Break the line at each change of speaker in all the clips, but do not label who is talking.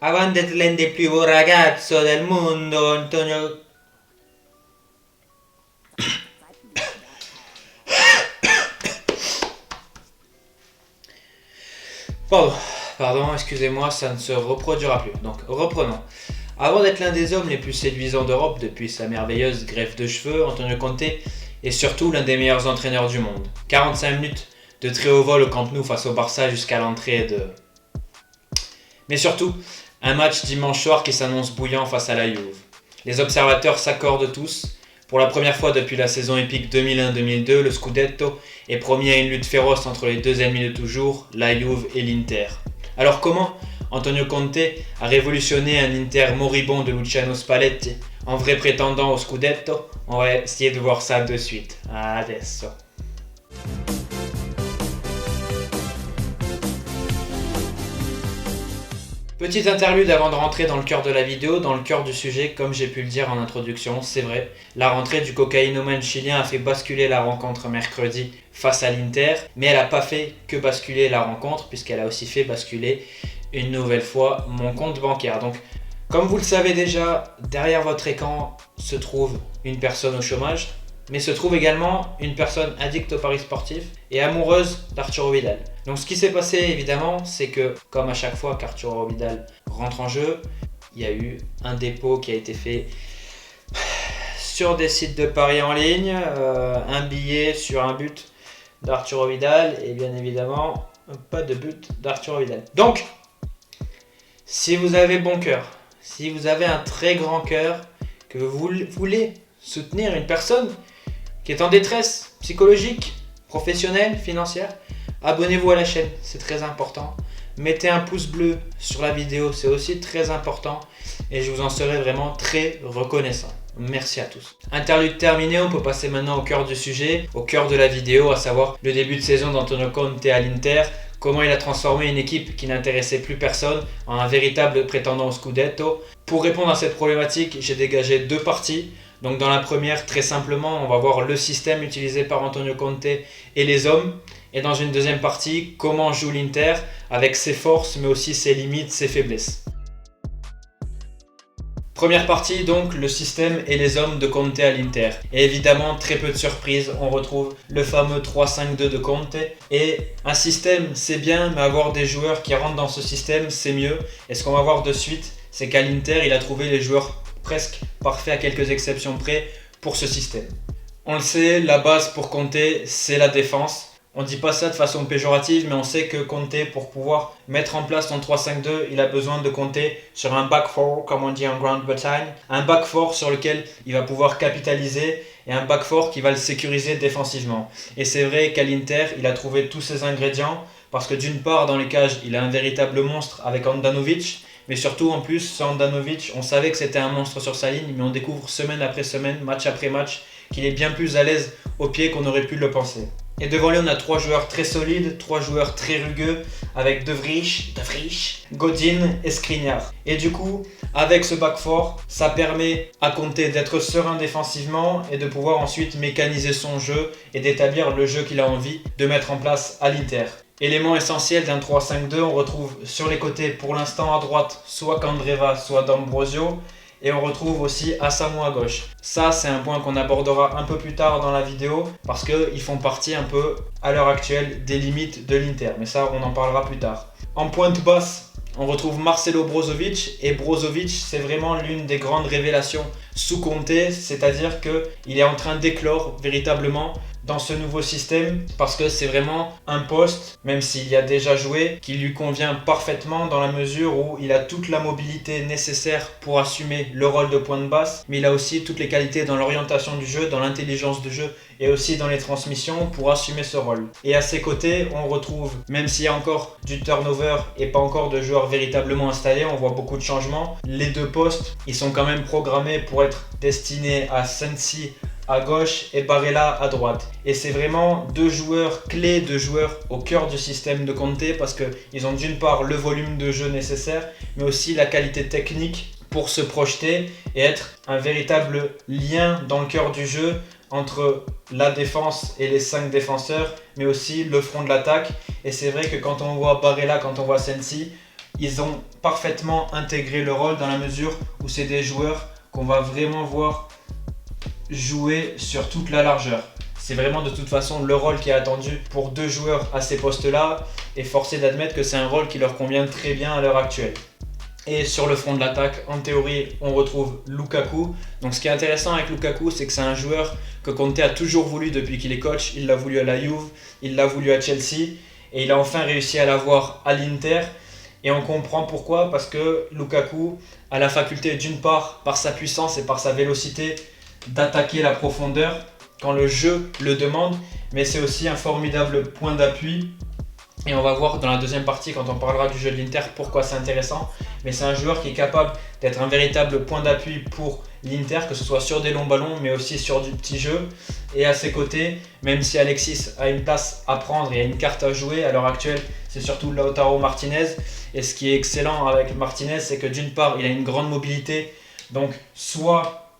Avant d'être l'un des plus beaux ragazzo del mondo, Antonio... Pardon, excusez-moi, ça ne se reproduira plus. Donc, reprenons. Avant d'être l'un des hommes les plus séduisants d'Europe depuis sa merveilleuse greffe de cheveux, Antonio Conte est surtout l'un des meilleurs entraîneurs du monde. 45 minutes de très haut vol au Camp Nou face au Barça jusqu'à l'entrée de... Mais surtout, un match dimanche soir qui s'annonce bouillant face à la Juve. Les observateurs s'accordent tous. Pour la première fois depuis la saison épique 2001-2002, le Scudetto est promis à une lutte féroce entre les deux ennemis de toujours, la Juve et l'Inter. Alors comment Antonio Conte a révolutionné un Inter moribond de Luciano Spalletti en vrai prétendant au Scudetto? On va essayer de voir ça de suite. Adesso. Petite interlude avant de rentrer dans le cœur de la vidéo, dans le cœur du sujet, comme j'ai pu le dire en introduction, c'est vrai, la rentrée du cocaïnomane chilien a fait basculer la rencontre mercredi face à l'Inter, mais elle n'a pas fait que basculer la rencontre, puisqu'elle a aussi fait basculer une nouvelle fois mon compte bancaire. Donc, comme vous le savez déjà, derrière votre écran se trouve une personne au chômage, mais se trouve également une personne addicte aux paris sportifs et amoureuse d'Arturo Vidal. Donc ce qui s'est passé évidemment, c'est que comme à chaque fois qu'Arturo Vidal rentre en jeu, il y a eu un dépôt qui a été fait sur des sites de paris en ligne, un billet sur un but d'Arturo Vidal et bien évidemment pas de but d'Arturo Vidal. Donc, si vous avez bon cœur, si vous avez un très grand cœur, que vous voulez soutenir une personne qui est en détresse psychologique, professionnelle, financière, abonnez-vous à la chaîne, c'est très important. Mettez un pouce bleu sur la vidéo, c'est aussi très important et je vous en serai vraiment très reconnaissant. Merci à tous. Interlude terminé, on peut passer maintenant au cœur du sujet, au cœur de la vidéo, à savoir le début de saison d'Antonio Conte à l'Inter, comment il a transformé une équipe qui n'intéressait plus personne en un véritable prétendant au Scudetto. Pour répondre à cette problématique, j'ai dégagé deux parties. Donc dans la première, très simplement, on va voir le système utilisé par Antonio Conte et les hommes. Et dans une deuxième partie, comment joue l'Inter avec ses forces mais aussi ses limites, ses faiblesses. Première partie donc, le système et les hommes de Conte à l'Inter. Et évidemment, très peu de surprises, on retrouve le fameux 3-5-2 de Conte. Et un système, c'est bien, mais avoir des joueurs qui rentrent dans ce système, c'est mieux. Et ce qu'on va voir de suite, c'est qu'à l'Inter, il a trouvé les joueurs presque parfaits à quelques exceptions près pour ce système. On le sait, la base pour Conte, c'est la défense. On ne dit pas ça de façon péjorative, mais on sait que Conte, pour pouvoir mettre en place son 3-5-2, il a besoin de compter sur un back four, comme on dit en Grande-Bretagne. Un back four sur lequel il va pouvoir capitaliser et un back four qui va le sécuriser défensivement. Et c'est vrai qu'à l'Inter, il a trouvé tous ces ingrédients parce que d'une part, dans les cages, il a un véritable monstre avec Handanovic. Mais surtout, en plus, ce Handanovic, on savait que c'était un monstre sur sa ligne, mais on découvre semaine après semaine, match après match, qu'il est bien plus à l'aise au pied qu'on aurait pu le penser. Et devant lui, on a trois joueurs très solides, trois joueurs très rugueux, avec De Vrij, Godin et Skriniar. Et du coup, avec ce back four, ça permet à Conte d'être serein défensivement et de pouvoir ensuite mécaniser son jeu et d'établir le jeu qu'il a envie de mettre en place à l'Inter. Élément essentiel d'un 3-5-2, on retrouve sur les côtés pour l'instant à droite soit Candreva, soit D'Ambrosio. Et on retrouve aussi Asamo à gauche. Ça, c'est un point qu'on abordera un peu plus tard dans la vidéo parce qu'ils font partie un peu, à l'heure actuelle, des limites de l'Inter. Mais ça, on en parlera plus tard. En pointe basse, on retrouve Marcelo Brozovic. Et Brozovic, c'est vraiment l'une des grandes révélations sous Conte. C'est-à-dire qu'il est en train d'éclore véritablement dans ce nouveau système parce que c'est vraiment un poste, même s'il y a déjà joué, qui lui convient parfaitement dans la mesure où il a toute la mobilité nécessaire pour assumer le rôle de pointe basse, mais il a aussi toutes les qualités dans l'orientation du jeu, dans l'intelligence de jeu et aussi dans les transmissions pour assumer ce rôle. Et à ses côtés, on retrouve, même s'il y a encore du turnover et pas encore de joueurs véritablement installés, on voit beaucoup de changements. Les deux postes, ils sont quand même programmés pour être destinés à Sensi à gauche et Barella à droite. Et c'est vraiment deux joueurs clés, deux joueurs au cœur du système de Conte parce qu'ils ont d'une part le volume de jeu nécessaire, mais aussi la qualité technique pour se projeter et être un véritable lien dans le cœur du jeu entre la défense et les 5 défenseurs, mais aussi le front de l'attaque. Et c'est vrai que quand on voit Barella, quand on voit Sensi, ils ont parfaitement intégrer le rôle dans la mesure où c'est des joueurs qu'on va vraiment voir jouer sur toute la largeur. C'est vraiment de toute façon le rôle qui est attendu pour deux joueurs à ces postes-là et forcé d'admettre que c'est un rôle qui leur convient très bien à l'heure actuelle. Et sur le front de l'attaque, en théorie, on retrouve Lukaku. Donc ce qui est intéressant avec Lukaku, c'est que c'est un joueur que Conte a toujours voulu depuis qu'il est coach. Il l'a voulu à la Juve, il l'a voulu à Chelsea et il a enfin réussi à l'avoir à l'Inter. Et on comprend pourquoi, parce que Lukaku a la faculté d'une part, par sa puissance et par sa vélocité, d'attaquer la profondeur quand le jeu le demande, mais c'est aussi un formidable point d'appui. Et on va voir dans la deuxième partie, quand on parlera du jeu de l'Inter, pourquoi c'est intéressant. Mais c'est un joueur qui est capable d'être un véritable point d'appui pour l'Inter, que ce soit sur des longs ballons, mais aussi sur du petit jeu. Et à ses côtés, même si Alexis a une place à prendre et a une carte à jouer, à l'heure actuelle, c'est surtout Lautaro Martinez. Et ce qui est excellent avec Martinez, c'est que d'une part, il a une grande mobilité. Donc, soit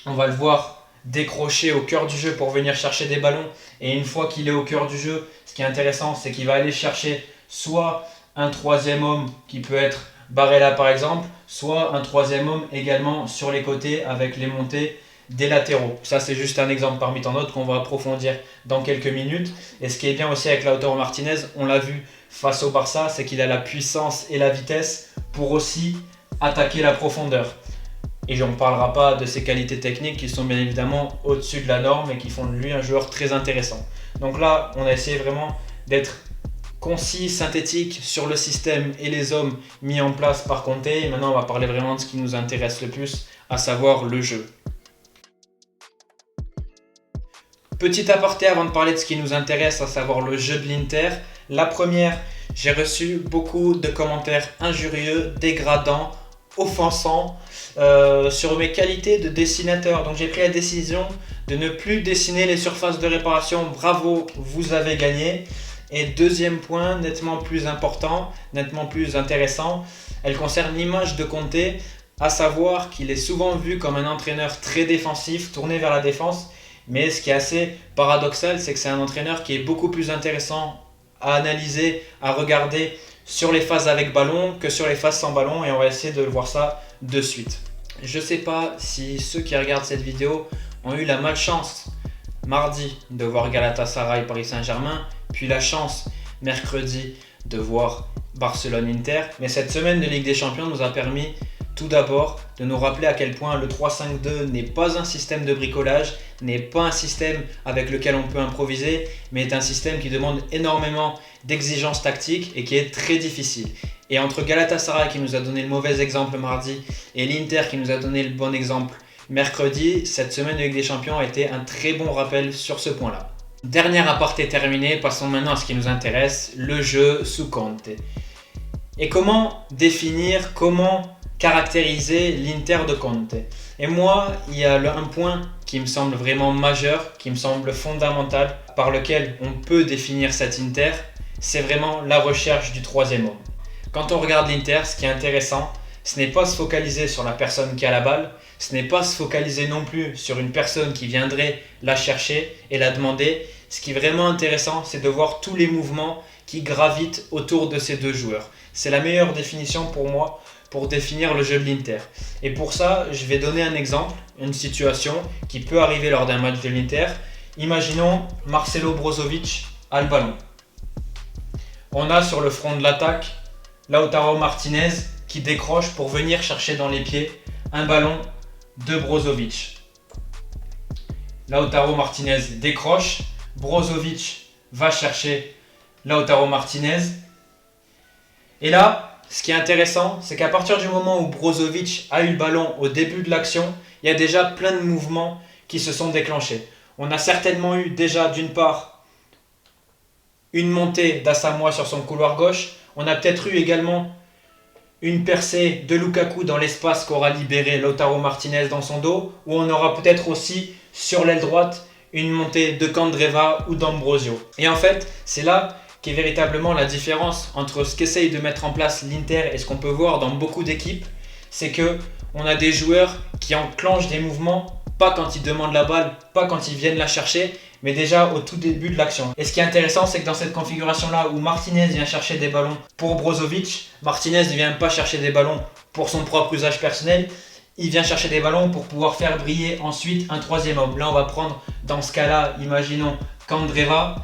on va le voir décrocher au cœur du jeu pour venir chercher des ballons. Et une fois qu'il est au cœur du jeu, ce qui est intéressant, c'est qu'il va aller chercher soit un troisième homme qui peut être Barella par exemple, soit un troisième homme également sur les côtés avec les montées des latéraux. Ça, c'est juste un exemple parmi tant d'autres qu'on va approfondir dans quelques minutes. Et ce qui est bien aussi avec Lautaro Martinez, on l'a vu face au Barça, c'est qu'il a la puissance et la vitesse pour aussi attaquer la profondeur. Et on ne parlera pas de ses qualités techniques qui sont bien évidemment au-dessus de la norme et qui font de lui un joueur très intéressant. Donc là, on a essayé vraiment d'être concis, synthétique sur le système et les hommes mis en place par Conte. Et maintenant, on va parler vraiment de ce qui nous intéresse le plus, à savoir le jeu. Petit aparté avant de parler de ce qui nous intéresse, à savoir le jeu de l'Inter. La première, j'ai reçu beaucoup de commentaires injurieux, dégradants, offensants sur mes qualités de dessinateur. Donc j'ai pris la décision de ne plus dessiner les surfaces de réparation. Bravo, vous avez gagné. Et deuxième point, nettement plus important, nettement plus intéressant, elle concerne l'image de Conte, à savoir qu'il est souvent vu comme un entraîneur très défensif, tourné vers la défense. Mais ce qui est assez paradoxal, c'est que c'est un entraîneur qui est beaucoup plus intéressant à analyser, à regarder sur les phases avec ballon que sur les phases sans ballon. Et on va essayer de voir ça de suite. Je ne sais pas si ceux qui regardent cette vidéo ont eu la malchance mardi de voir Galatasaray Paris Saint-Germain, puis la chance mercredi de voir Barcelone-Inter. Mais cette semaine de Ligue des Champions nous a permis tout d'abord de nous rappeler à quel point le 3-5-2 n'est pas un système de bricolage, n'est pas un système avec lequel on peut improviser, mais est un système qui demande énormément d'exigences tactiques et qui est très difficile. Et entre Galatasaray qui nous a donné le mauvais exemple mardi et l'Inter qui nous a donné le bon exemple mercredi, cette semaine de Ligue des Champions a été un très bon rappel sur ce point-là. Dernier aparté terminé, passons maintenant à ce qui nous intéresse, le jeu sous Conte. Et comment définir, comment caractériser l'Inter de Conte? Et moi, il y a un point qui me semble vraiment majeur, qui me semble fondamental, par lequel on peut définir cet Inter, c'est vraiment la recherche du troisième homme. Quand on regarde l'Inter, ce qui est intéressant, ce n'est pas se focaliser sur la personne qui a la balle, ce n'est pas se focaliser non plus sur une personne qui viendrait la chercher et la demander. Ce qui est vraiment intéressant, c'est de voir tous les mouvements qui gravitent autour de ces deux joueurs. C'est la meilleure définition pour moi pour définir le jeu de l'Inter. Et pour ça, je vais donner un exemple, une situation qui peut arriver lors d'un match de l'Inter. Imaginons Marcelo Brozovic a le ballon. On a sur le front de l'attaque Lautaro Martinez qui décroche pour venir chercher dans les pieds un ballon de Brozovic. Lautaro Martinez décroche, Brozovic va chercher Lautaro Martinez. Et là, ce qui est intéressant, c'est qu'à partir du moment où Brozovic a eu le ballon au début de l'action, il y a déjà plein de mouvements qui se sont déclenchés. On a certainement eu déjà d'une part une montée d'Asamoah sur son couloir gauche. On a peut-être eu également une percée de Lukaku dans l'espace qu'aura libéré Lautaro Martinez dans son dos, ou on aura peut-être aussi sur l'aile droite une montée de Candreva ou d'Ambrosio. Et en fait, c'est là qu'est véritablement la différence entre ce qu'essaye de mettre en place l'Inter et ce qu'on peut voir dans beaucoup d'équipes, c'est que on a des joueurs qui enclenchent des mouvements, pas quand ils demandent la balle, pas quand ils viennent la chercher, mais déjà au tout début de l'action. Et ce qui est intéressant, c'est que dans cette configuration-là où Martinez vient chercher des ballons pour Brozovic, Martinez ne vient pas chercher des ballons pour son propre usage personnel, il vient chercher des ballons pour pouvoir faire briller ensuite un troisième homme. Là, on va prendre, dans ce cas-là, imaginons Candreva.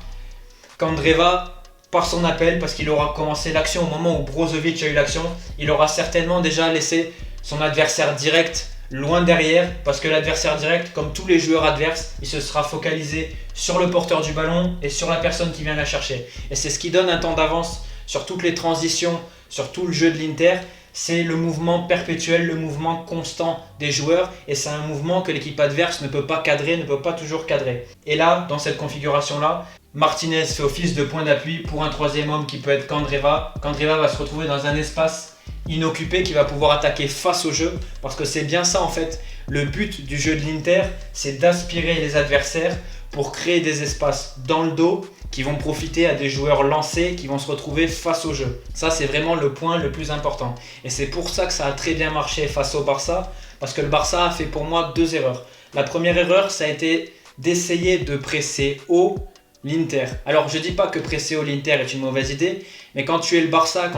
Candreva, par son appel, parce qu'il aura commencé l'action au moment où Brozovic a eu l'action, il aura certainement déjà laissé son adversaire direct loin derrière, parce que l'adversaire direct, comme tous les joueurs adverses, il se sera focalisé sur le porteur du ballon et sur la personne qui vient la chercher. Et c'est ce qui donne un temps d'avance sur toutes les transitions, sur tout le jeu de l'Inter. C'est le mouvement perpétuel, le mouvement constant des joueurs, et c'est un mouvement que l'équipe adverse ne peut pas cadrer, ne peut pas toujours cadrer. Et là, dans cette configuration-là, Martinez fait office de point d'appui pour un troisième homme qui peut être Candreva. Candreva va se retrouver dans un espace inoccupé qui va pouvoir attaquer face au jeu, parce que c'est bien ça en fait. Le but du jeu de l'Inter, c'est d'aspirer les adversaires pour créer des espaces dans le dos qui vont profiter à des joueurs lancés qui vont se retrouver face au jeu. Ça, c'est vraiment le point le plus important. Et c'est pour ça que ça a très bien marché face au Barça, parce que le Barça a fait pour moi 2 erreurs. La première erreur, ça a été d'essayer de presser haut l'Inter. Alors, je ne dis pas que presser haut l'Inter est une mauvaise idée, mais quand tu es le Barça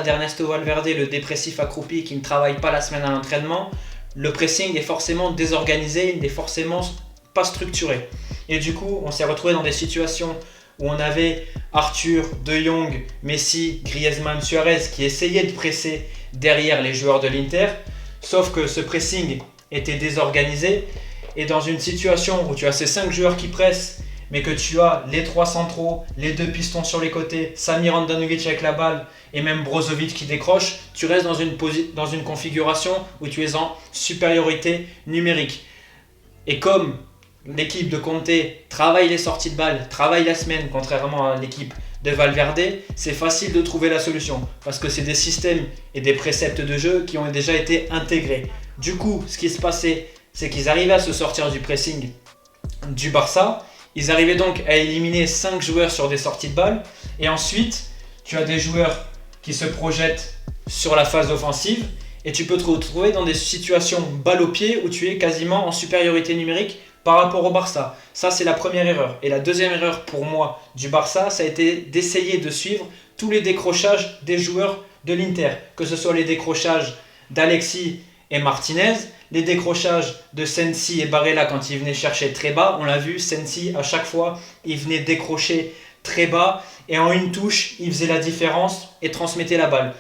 d'Ernesto Valverde, le dépressif accroupi qui ne travaille pas la semaine à l'entraînement, le pressing est forcément désorganisé, il n'est forcément pas structuré. Et du coup, on s'est retrouvé dans des situations où on avait Arthur, De Jong, Messi, Griezmann, Suarez qui essayaient de presser derrière les joueurs de l'Inter, sauf que ce pressing était désorganisé, et dans une situation où tu as ces 5 joueurs qui pressent, mais que tu as les 3 centraux, les 2 pistons sur les côtés, Samir Handanovic avec la balle et même Brozovic qui décroche, tu restes dans une configuration où tu es en supériorité numérique. Et comme l'équipe de Conte travaille les sorties de balles, travaille la semaine, contrairement à l'équipe de Valverde, c'est facile de trouver la solution parce que c'est des systèmes et des préceptes de jeu qui ont déjà été intégrés. Du coup, ce qui se passait, c'est qu'ils arrivaient à se sortir du pressing du Barça. Ils arrivaient donc à éliminer 5 joueurs sur des sorties de balles. Et ensuite, tu as des joueurs qui se projettent sur la phase offensive. Et tu peux te retrouver dans des situations balle au pied où tu es quasiment en supériorité numérique par rapport au Barça. Ça, c'est la première erreur. Et la deuxième erreur pour moi du Barça, ça a été d'essayer de suivre tous les décrochages des joueurs de l'Inter. Que ce soit les décrochages d'Alexis et Martinez, les décrochages de Sensi et Barella quand ils venaient chercher très bas. On l'a vu, Sensi, à chaque fois, il venait décrocher très bas. Et en une touche, il faisait la différence et transmettait la balle.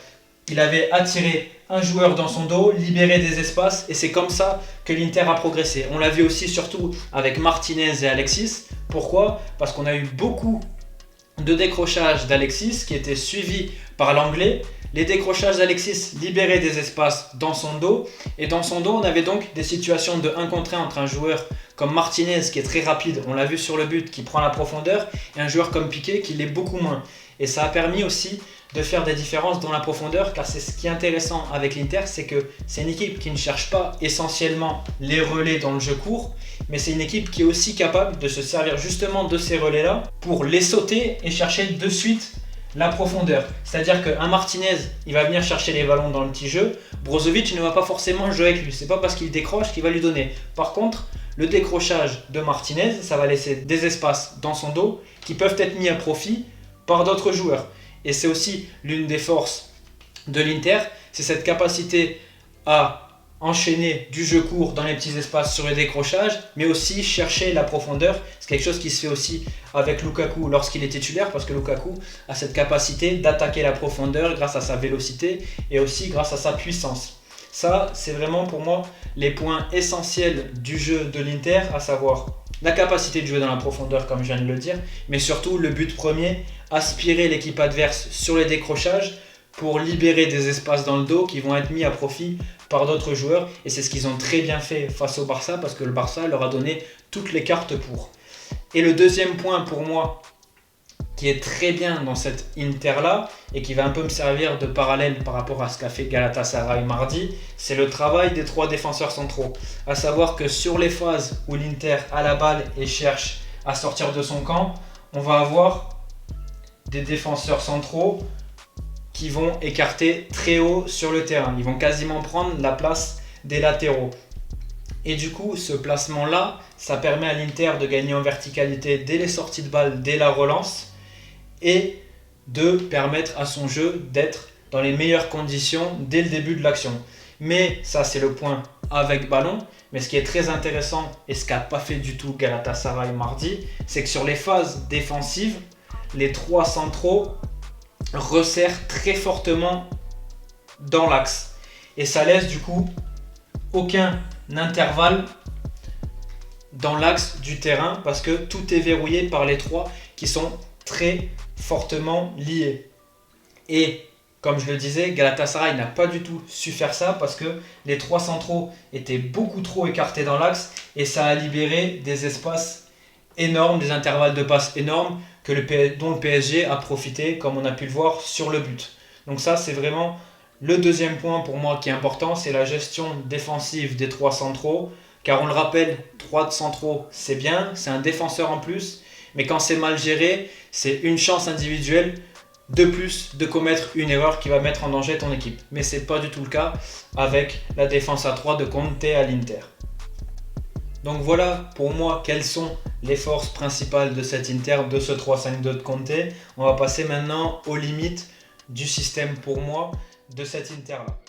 Il avait attiré un joueur dans son dos, libéré des espaces, et c'est comme ça que l'Inter a progressé. On l'a vu aussi surtout avec Martinez et Alexis. Pourquoi ? Parce qu'on a eu beaucoup de décrochages d'Alexis qui étaient suivis par l'anglais. Les décrochages d'Alexis libéraient des espaces dans son dos, et dans son dos on avait donc des situations de 1 contre 1 entre un joueur comme Martinez qui est très rapide, on l'a vu sur le but, qui prend la profondeur, et un joueur comme Piqué qui l'est beaucoup moins. Et ça a permis aussi de faire des différences dans la profondeur, car c'est ce qui est intéressant avec l'Inter, c'est que c'est une équipe qui ne cherche pas essentiellement les relais dans le jeu court, mais c'est une équipe qui est aussi capable de se servir justement de ces relais-là pour les sauter et chercher de suite la profondeur. C'est-à-dire qu'un Martinez, il va venir chercher les ballons dans le petit jeu, Brozovic ne va pas forcément jouer avec lui, c'est pas parce qu'il décroche qu'il va lui donner. Par contre, le décrochage de Martinez, ça va laisser des espaces dans son dos qui peuvent être mis à profit par d'autres joueurs. Et c'est aussi l'une des forces de l'Inter, c'est cette capacité à enchaîner du jeu court dans les petits espaces sur les décrochages, mais aussi chercher la profondeur. C'est quelque chose qui se fait aussi avec Lukaku lorsqu'il est titulaire, parce que Lukaku a cette capacité d'attaquer la profondeur grâce à sa vélocité et aussi grâce à sa puissance. Ça, c'est vraiment pour moi les points essentiels du jeu de l'Inter, à savoir la capacité de jouer dans la profondeur, comme je viens de le dire, mais surtout le but premier, aspirer l'équipe adverse sur les décrochages pour libérer des espaces dans le dos qui vont être mis à profit par d'autres joueurs. Et c'est ce qu'ils ont très bien fait face au Barça, parce que le Barça leur a donné toutes les cartes pour. Et le deuxième point pour moi, qui est très bien dans cette Inter-là, et qui va un peu me servir de parallèle par rapport à ce qu'a fait Galatasaray mardi, c'est le travail des 3 défenseurs centraux. À savoir que sur les phases où l'Inter a la balle et cherche à sortir de son camp, on va avoir des défenseurs centraux qui vont écarter très haut sur le terrain. Ils vont quasiment prendre la place des latéraux. Et du coup, ce placement-là, ça permet à l'Inter de gagner en verticalité dès les sorties de balle, dès la relance, et de permettre à son jeu d'être dans les meilleures conditions dès le début de l'action. Mais ça, c'est le point avec ballon. Mais ce qui est très intéressant, et ce qu'a pas fait du tout Galatasaray mardi, c'est que sur les phases défensives, les trois centraux resserrent très fortement dans l'axe. Et ça laisse du coup aucun intervalle dans l'axe du terrain parce que tout est verrouillé par les trois qui sont très fortement liés. Et comme je le disais, Galatasaray n'a pas du tout su faire ça parce que les trois centraux étaient beaucoup trop écartés dans l'axe et ça a libéré des espaces énormes, des intervalles de passes énormes dont le PSG a profité, comme on a pu le voir, sur le but. Donc ça, c'est vraiment le deuxième point pour moi qui est important, c'est la gestion défensive des trois centraux. Car on le rappelle, 3 centraux, c'est bien, c'est un défenseur en plus, mais quand c'est mal géré, c'est une chance individuelle de plus de commettre une erreur qui va mettre en danger ton équipe. Mais ce n'est pas du tout le cas avec la défense à 3 de Conte à l'Inter. Donc voilà pour moi quelles sont les forces principales de cet Inter, de ce 3-5-2 de Conte. On va passer maintenant aux limites du système pour moi de cet Inter là.